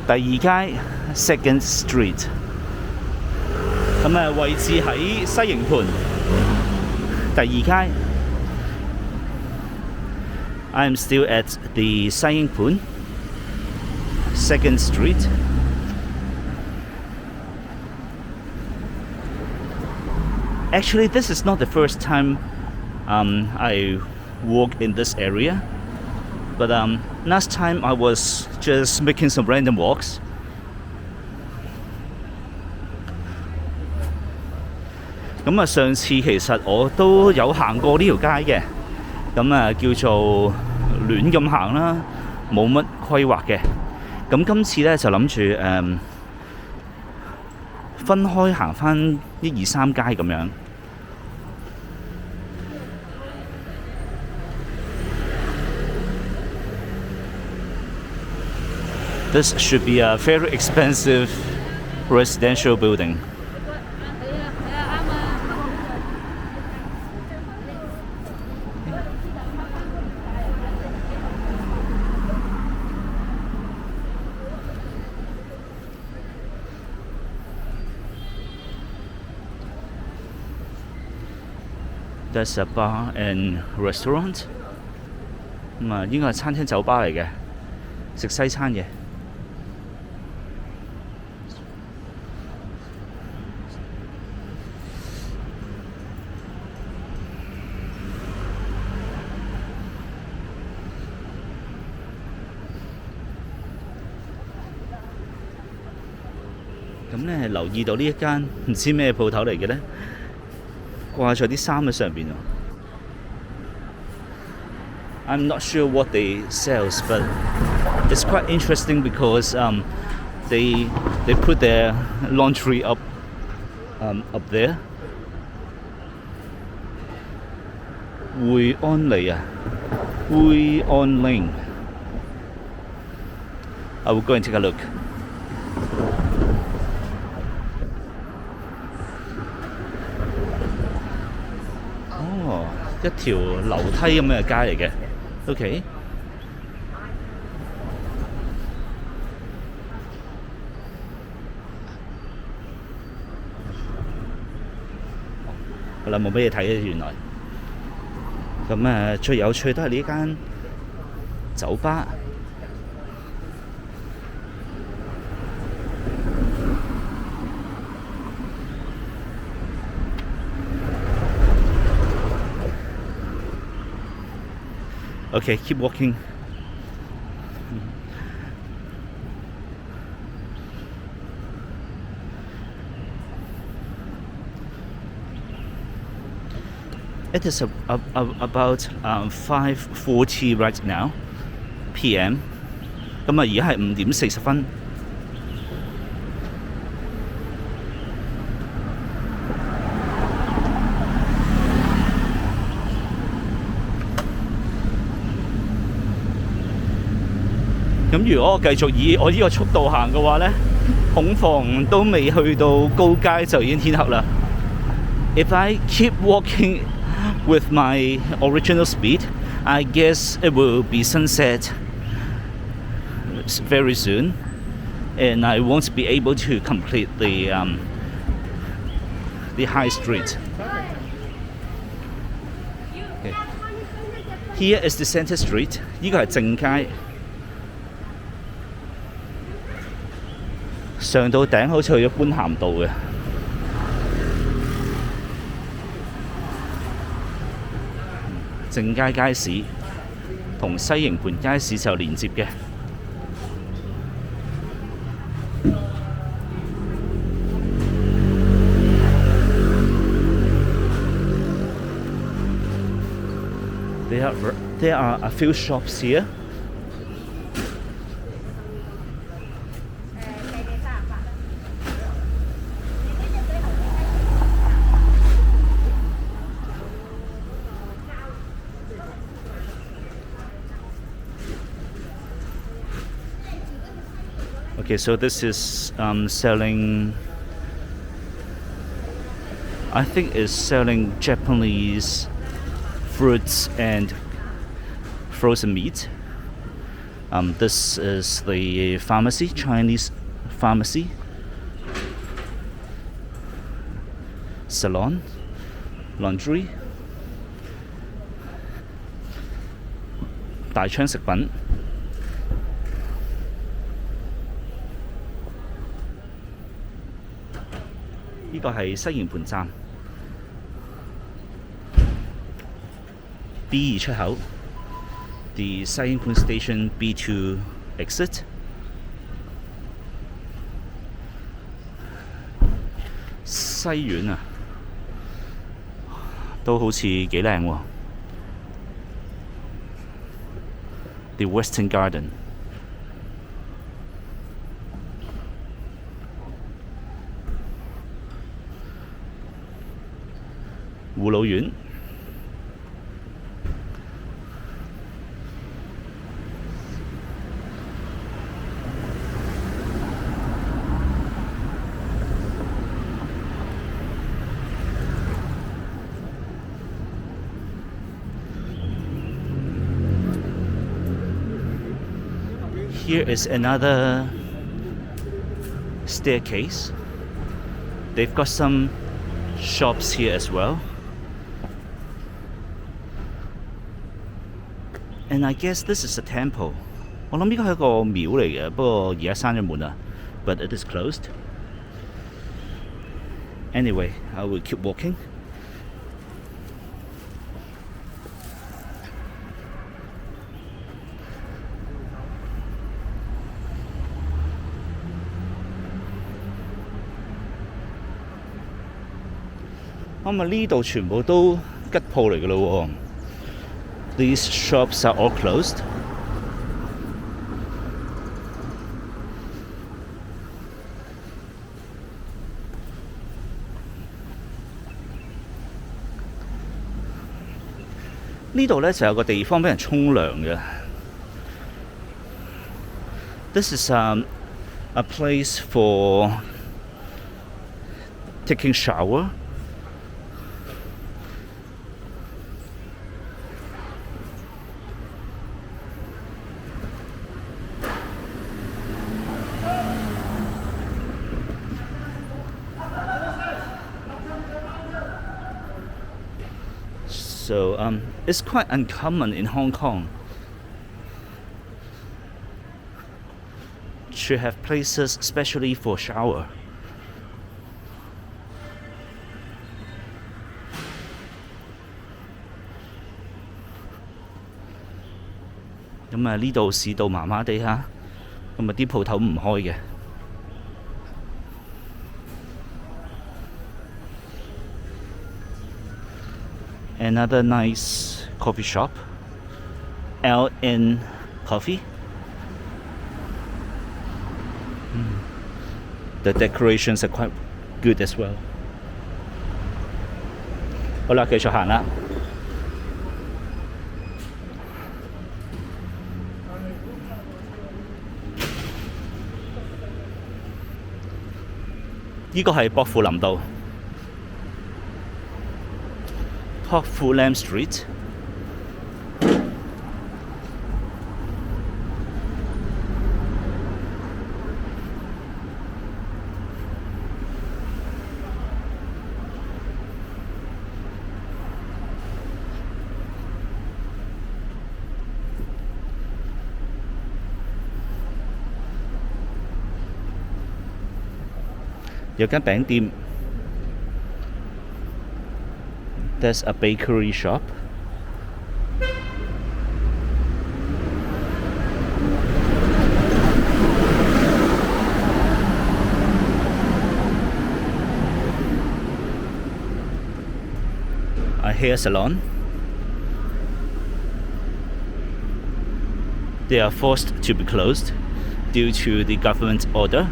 第二街 Second Street。咁位置喺西營盤第二街。I am still at the 西營盤 Second Street. Actually, this is not the first time I walk in this area, but last time I was just making some random walks. 咁上次其實我都有行過呢條街嘅，咁叫做亂咁行啦，冇乜規劃嘅。咁今次呢就諗住分開行返1、2、3街咁樣。This should be a very expensive residential building. There's a bar and restaurant. 應該係餐廳酒吧嚟嘅，食西餐嘅。咁呢留意到呢一間唔知咩鋪頭嚟嘅呢？掛咗啲衫喺上邊喎。I'm not sure what they sells, but it's quite interesting because they put their laundry up there. 匯安里啊，匯安links. I will go and take a look. 一條樓梯咁嘅街嚟嘅 ，OK。好啦，冇乜嘢睇嘅原來。咁最有趣都係呢間酒吧。Okay, keep walking. It is about 5:40 right now, PM. 咁而家係5點40分。咁如果我繼續以我呢個速度行嘅話呢，恐防都未去到高街就已經天黑啦。If I keep walking with my original speed, I guess it will be sunset very soon, and I won't be able to complete the high street. Okay. Here is the center street. 呢個係正街。上到頂好似去咗般咸道嘅。正街街市同西營盤街市就連接嘅。There are a few shops here. Okay, so this is selling, I think it's selling Japanese fruits and frozen meat. This is the pharmacy, Chinese pharmacy, salon, laundry, 大昌食品。呢個係西營盤站 B2 出口 ，the 西營盤 station B2 exit。西苑啊，都好似幾靚喎。The Western Garden。護老院。Here is another staircase. They've got some shops here as well. And I guess this is a temple. 我諗呢個係一個廟嚟嘅，不過而家閂咗門啦。But it is closed. Anyway, I will keep walking. 呢度全部都吉鋪嚟㗎咯喎。These shops are all closed. 呢度呢就有個地方俾人沖涼嘅。This is a place for taking shower. So it's quite uncommon in Hong Kong to have places specially for shower.咁呢度市道麻麻地嚇，咁啲鋪頭唔開嘅。Another nice coffee shop, LN Coffee. The decorations are quite good as well. 好啦，繼續行啦。呢個係薄扶林道。Hok Fu Lam Street. Có間餅店。There's a bakery shop. A hair salon. They are forced to be closed due to the government order.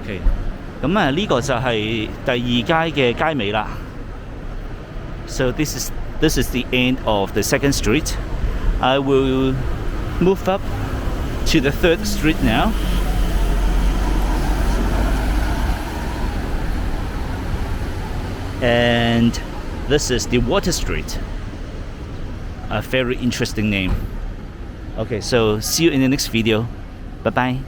OK， 咁呢個就係第二街嘅街尾啦。So this is the end of the second street. I will move up to the 3rd Street now. And this is the Water Street. A very interesting name. Okay, so see you in the next video. Bye bye.